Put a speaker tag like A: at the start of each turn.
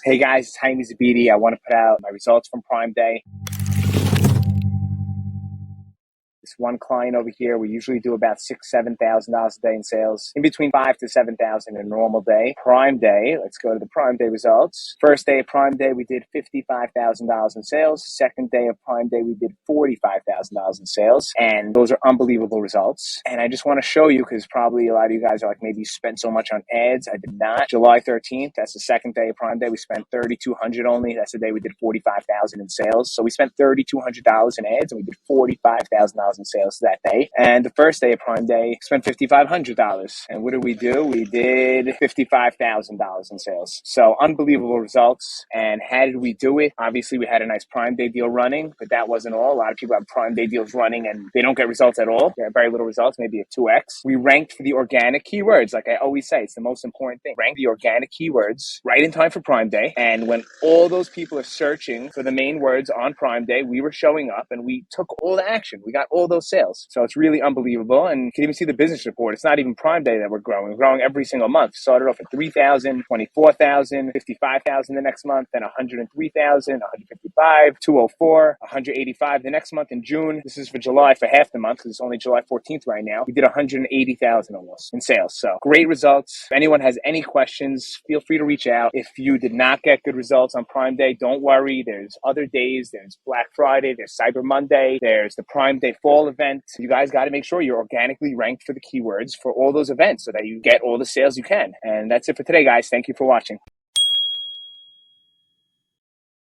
A: Hey guys, it's Jaime Zabidi. I want to put out my results from Prime Day. This one client over here, we usually do about $6,000-7,000 a day in sales, in between 5 to 7,000 in a normal day. Prime Day, let's go to the Prime Day results. First day of Prime Day, we did $55,000 in sales. Second day of Prime Day, we did $45,000 in sales, and those are unbelievable results. And I just want to show you, because probably a lot of you guys are like, maybe you spent so much on ads. I did not. July 13th, that's the second day of Prime Day. We spent $3,200 only. That's the day we did $45,000 in sales. So we spent $3,200 in ads, and we did $45,000 in sales that day. And the first day of Prime Day, spent $5,500. And what did we do? We did $55,000 in sales. So unbelievable results. And how did we do it? Obviously, we had a nice Prime Day deal running, but that wasn't all. A lot of people have Prime Day deals running and they don't get results at all. They have very little results, maybe a 2x. We ranked for the organic keywords. Like I always say, it's the most important thing. Rank the organic keywords right in time for Prime Day. And when all those people are searching for the main words on Prime Day, we were showing up and we took all the action. We got all those sales. So it's really unbelievable. And you can even see the business report. It's not even Prime Day that we're growing. We're growing every single month. Started off at 3,000, 24,000, 55,000 the next month, then 103,000, 155, 204, 185 the next month in June. This is for July for half the month because it's only July 14th right now. We did 180,000 almost in sales. So great results. If anyone has any questions, feel free to reach out. If you did not get good results on Prime Day, don't worry. There's other days. There's Black Friday. There's Cyber Monday. There's the Prime Day Fall event. You guys got to make sure you're organically ranked for the keywords for all those events so that you get all the sales you can. And that's it for today, guys. Thank you for watching.